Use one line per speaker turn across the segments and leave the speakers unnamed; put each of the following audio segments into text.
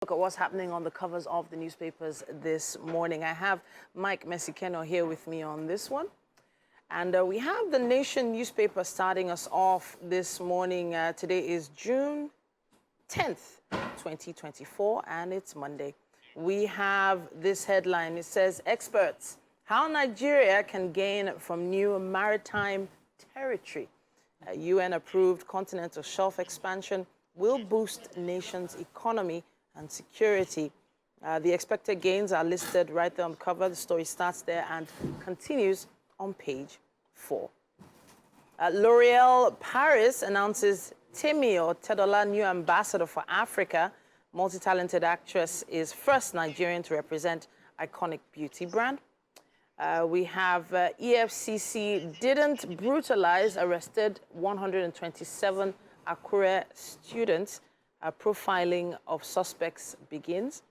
Look at what's happening on the covers of the newspapers this morning. I have Mike Mesikeno here with me on this one. And we have the Nation newspaper starting us off this morning. Today is June 10th, 2024, and it's Monday. We have this headline. It says, experts, how Nigeria can gain from new maritime territory. UN-approved continental shelf expansion will boost nation's economy and security. The expected gains are listed right there on the cover. The story starts there and continues on page 4. L'Oreal Paris announces Temi or Tedola new ambassador for Africa. Multi-talented actress is first Nigerian to represent iconic beauty brand. We have EFCC didn't brutalize, arrested 127 Akure students. Profiling of suspects begins.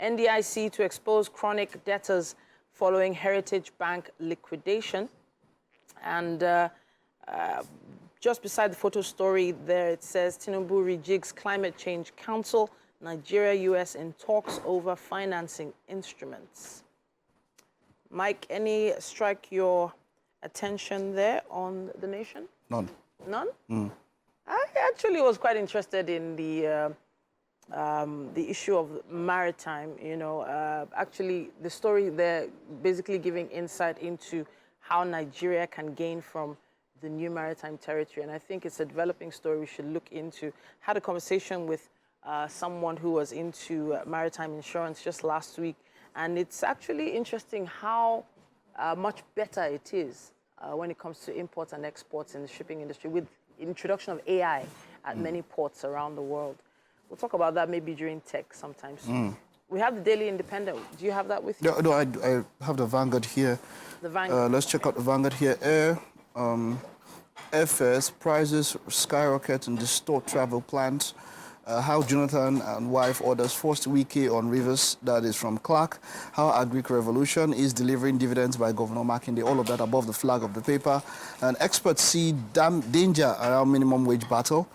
NDIC to expose chronic debtors following Heritage Bank liquidation. And just beside the photo story there, it says Tinubu rejigs Climate Change Council, Nigeria, US in talks over financing instruments. Mike, any strike your attention there on the Nation?
None.
None? I actually was quite interested in the issue of maritime, actually the story there basically giving insight into how Nigeria can gain from the new maritime territory. And I think it's a developing story we should look into. Had a conversation with someone who was into maritime insurance just last week. And it's actually interesting how much better it is when it comes to imports and exports in the shipping industry with introduction of AI at many ports around the world. We'll talk about that maybe during tech sometime soon. We have the Daily Independent. Do you have that with you?
No, I have the Vanguard here.
The Vanguard.
Let's check out the Vanguard here. Airfares, prices skyrocket and distort travel plans. How Jonathan and wife orders forced wiki on rivers. That is from Clark. How Agric Revolution is delivering dividends by Governor Makinde. All of that above the flag of the paper. And experts see danger around minimum wage battle.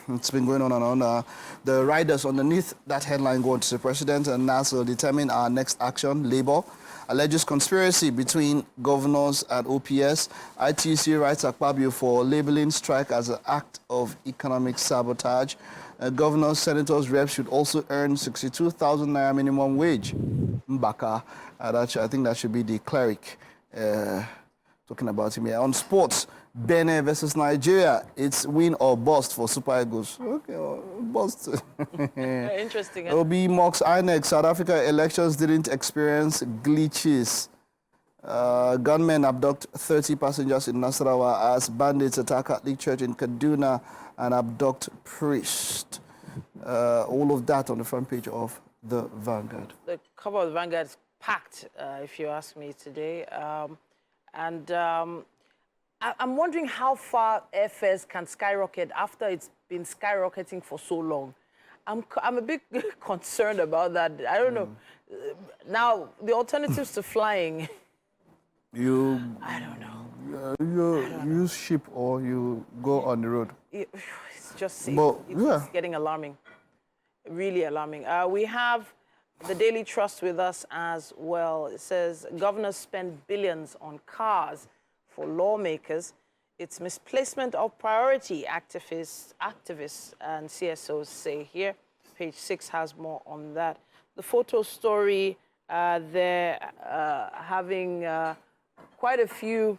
It's been going on and on. The riders underneath that headline go on to the president and NASA determine our next action. Labour alleges conspiracy between governors and OPS. ITC writes Akpabio for labeling strike as an act of economic sabotage. Governors, senators, reps should also earn 62,000 naira minimum wage. Mbaka, I think that should be the cleric talking about him here. On sports, Benin versus Nigeria. It's win or bust for Super Eagles. Okay, bust.
Interesting.
Obi mocks INEC. South Africa elections didn't experience glitches. Gunmen abduct 30 passengers in Nasarawa as bandits attack Catholic Church in Kaduna and abduct priest. All of that on the front page of the Vanguard.
The cover of the Vanguard is packed, if you ask me today. I'm wondering how far airfares can skyrocket after it's been skyrocketing for so long. I'm a bit concerned about that. I don't know. Now, the alternatives to flying.
I don't know. You use ship or you go on the road.
It's just
it's
getting alarming. Really alarming. We have the Daily Trust with us as well. It says governors spend billions on cars for lawmakers. It's misplacement of priority, activists and CSOs say here. Page 6 has more on that. The photo story, they're having quite a few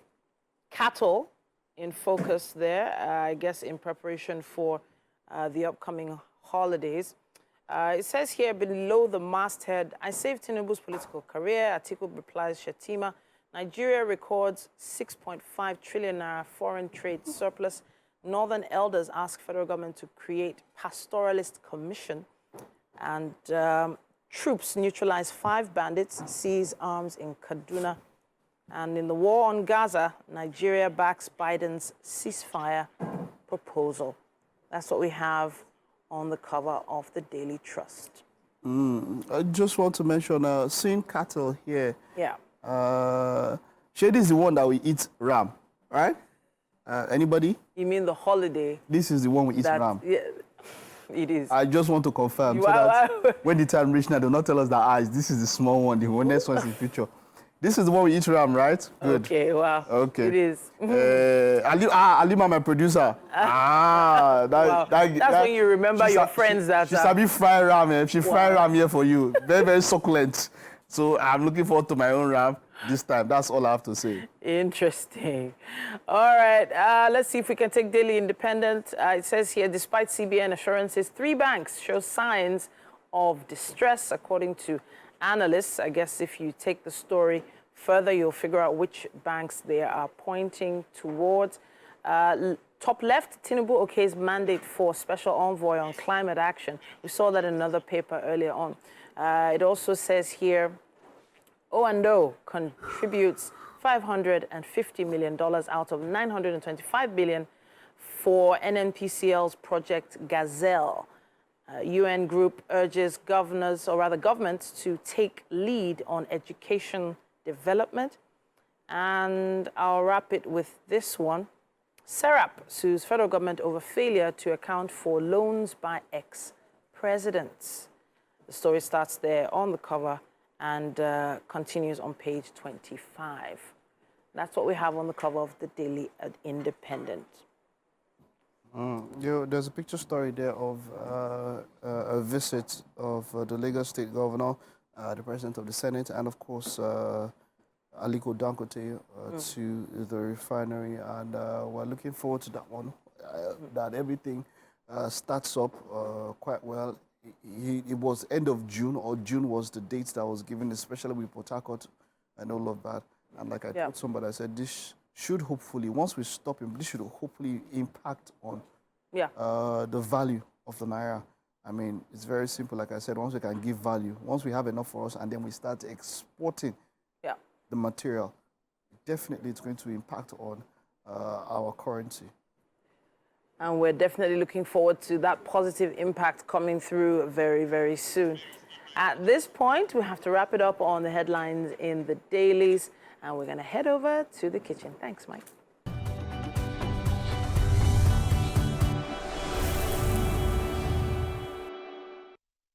cattle in focus there, I guess in preparation for the upcoming holidays. It says here below the masthead, I saved Tinubu's political career. Atiku replies Shetima. Nigeria records 6.5 trillion naira foreign trade surplus. Northern elders ask federal government to create pastoralist commission. And troops neutralize 5 bandits, seize arms in Kaduna. And in the war on Gaza, Nigeria backs Biden's ceasefire proposal. That's what we have on the cover of the Daily Trust.
I just want to mention, seeing cattle here.
Yeah.
Shady is the one that we eat ram, right? Anybody?
You mean the holiday?
This is the one we eat ram.
Yeah. It is.
I just want to confirm so
Wow.
that when the time reaches now, they'll not tell us that this is the small one, the next one is in the future. This is the one we eat ram, right? Good.
Okay, wow.
Okay.
It is.
Alima, my producer.
Wow. That's when you remember your friends that
she sabi fry ram. She fry ram here for you. Very, very succulent. So I'm looking forward to my own ram this time. That's all I have to say.
Interesting. All right. Let's see if we can take Daily Independent. It says here, despite CBN assurances, 3 banks show signs of distress, according to analysts. I guess if you take the story further, you'll figure out which banks they are pointing towards. Top left, Tinubu Oke's mandate for special envoy on climate action. We saw that in another paper earlier on. It also says here, Ondo contributes $550 million out of $925 billion for NNPCL's Project Gazelle. UN group urges governors, or rather governments, to take lead on education development. And I'll wrap it with this one. Serap sues federal government over failure to account for loans by ex-presidents. The story starts there on the cover and continues on page 25. That's what we have on the cover of the Daily Independent.
There's a picture story there of a visit of the Lagos State Governor, the President of the Senate, and of course Aliko Dangote to the refinery, and we're looking forward to that one. That everything starts up quite well. It was end of June, or June was the date that was given, especially with Port Harcourt and all of that. And like I told somebody, I said this should hopefully, once we stop him, this should hopefully impact on the value of the Naira. I mean, it's very simple. Like I said, once we can give value, once we have enough for us, and then we start exporting the material, definitely it's going to impact on our currency.
And we're definitely looking forward to that positive impact coming through very, very soon. At this point, we have to wrap it up on the headlines in the dailies, and we're going to head over to the kitchen. Thanks, Mike.